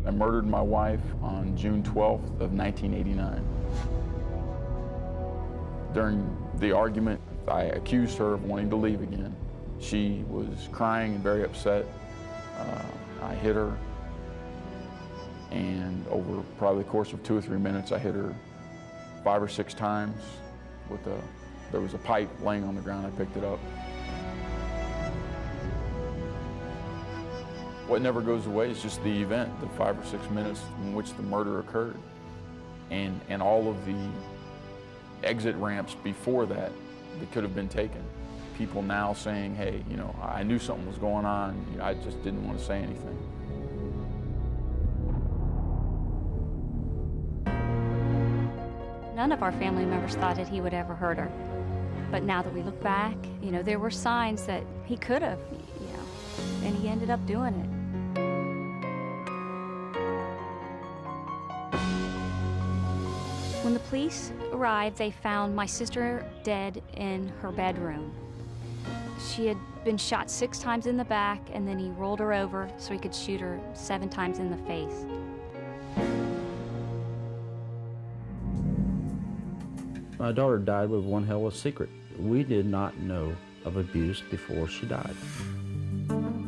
and murdered my wife on June 12th of 1989. During the argument, I accused her of wanting to leave again. She was crying and very upset. I hit her, and over probably the course of 2 or 3 minutes, I hit her 5 or 6 times with there was a pipe laying on the ground. I picked it up. What never goes away is just the event, the 5 or 6 minutes in which the murder occurred, and all of the exit ramps before that could have been taken. People now saying, hey, you know, I knew something was going on, I just didn't want to say anything. None of our family members thought that he would ever hurt her. But now that we look back, you know, there were signs that he could have, you know, and he ended up doing it. When the police arrived, they found my sister dead in her bedroom. She had been shot 6 times in the back, and then he rolled her over so he could shoot her 7 times in the face. My daughter died with one hell of a secret. We did not know of abuse before she died.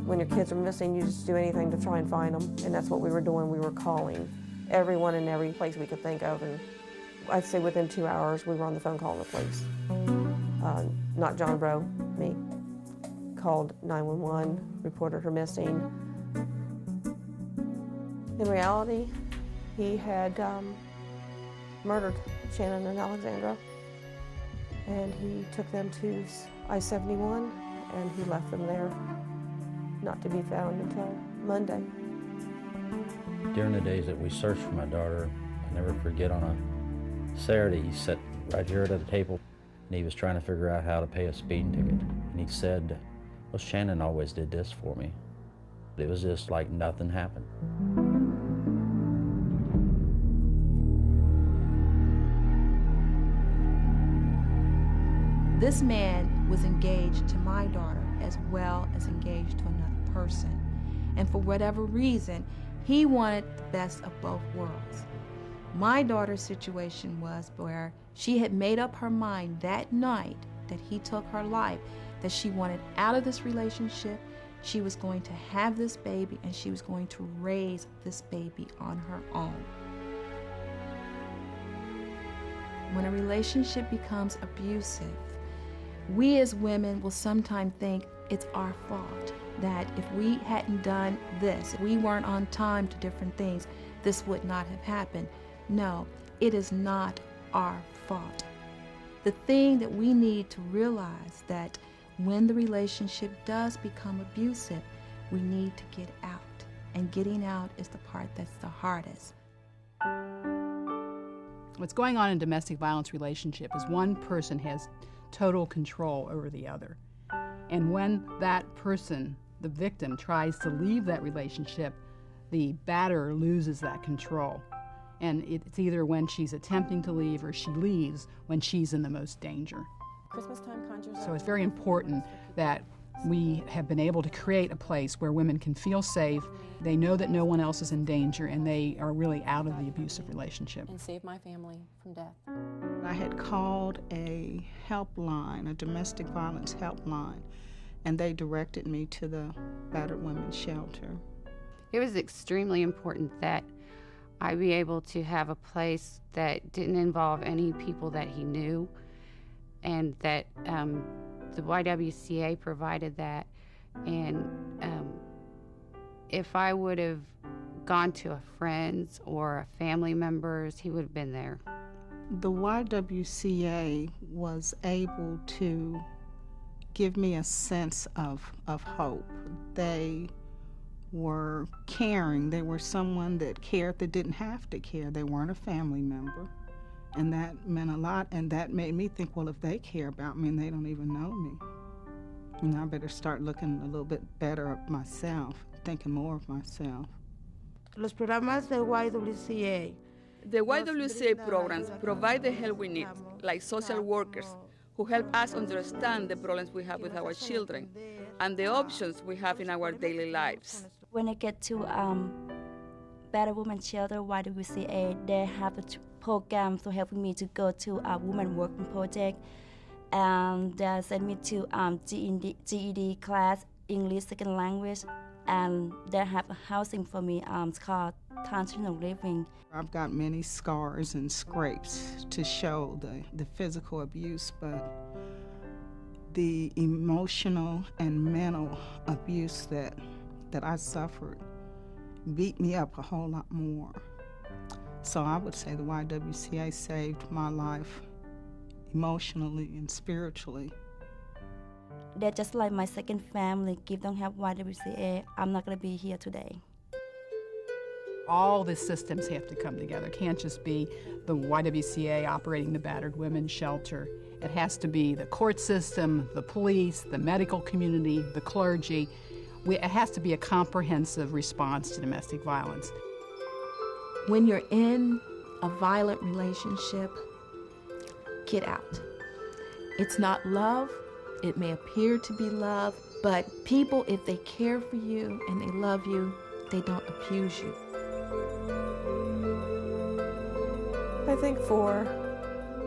When your kids are missing, you just do anything to try and find them, and that's what we were doing. We were calling everyone in every place we could think of, and I'd say within 2 hours, we were on the phone calling the police. Not John Bro, me. Called 911, reported her missing. In reality, he had murdered Shannon and Alexandra, and he took them to I-71, and he left them there, not to be found until Monday. During the days that we searched for my daughter, I never forget, on a Saturday, he sat right here at the table, and he was trying to figure out how to pay a speeding ticket. And he said, well, Shannon always did this for me. It was just like nothing happened. This man was engaged to my daughter as well as engaged to another person. And for whatever reason, he wanted the best of both worlds. My daughter's situation was where she had made up her mind that night that he took her life, that she wanted out of this relationship, she was going to have this baby, and she was going to raise this baby on her own. When a relationship becomes abusive, we as women will sometimes think it's our fault, that if we hadn't done this, if we weren't on time to different things, this would not have happened. No, it is not our fault. The thing that we need to realize that when the relationship does become abusive, we need to get out. And getting out is the part that's the hardest. What's going on in a domestic violence relationship is one person has total control over the other. And when that person, the victim, tries to leave that relationship, the batterer loses that control. And it's either when she's attempting to leave or she leaves when she's in the most danger. So it's very important that we have been able to create a place where women can feel safe, they know that no one else is in danger, and they are really out of the abusive relationship. And save my family from death. I had called a helpline, a domestic violence helpline, and they directed me to the battered women's shelter. It was extremely important that I be able to have a place that didn't involve any people that he knew, and that the YWCA provided that. And if I would have gone to a friend's or a family member's, he would have been there. The YWCA was able to give me a sense of hope. They were caring. They were someone that cared that didn't have to care. They weren't a family member. And that meant a lot, and that made me think, well, if they care about me and they don't even know me, you know, I better start looking a little bit better at myself, thinking more of myself. Los programas de YWCA. The YWCA programs provide the help we need, like social workers, who help us understand the problems we have with our children and the options we have in our daily lives. When it gets to Battered Women Shelter, YWCA, they have a program to help me to go to a women working project. And they sent me to GED class, English second language, and they have a housing for me. It's called transitional living. I've got many scars and scrapes to show the physical abuse, but the emotional and mental abuse that I suffered beat me up a whole lot more. So I would say the YWCA saved my life emotionally and spiritually. They're just like my second family. If don't have YWCA, I'm not going to be here today. All the systems have to come together. It can't just be the YWCA operating the battered women's shelter. It has to be the court system, the police, the medical community, the clergy. It has to be a comprehensive response to domestic violence. When you're in a violent relationship, get out. It's not love. It may appear to be love, but people, if they care for you and they love you, they don't abuse you. I think for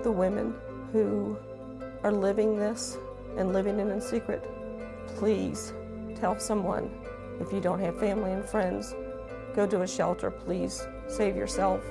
the women who are living this and living it in secret, please tell someone. If you don't have family and friends, go to a shelter, please. Save yourself.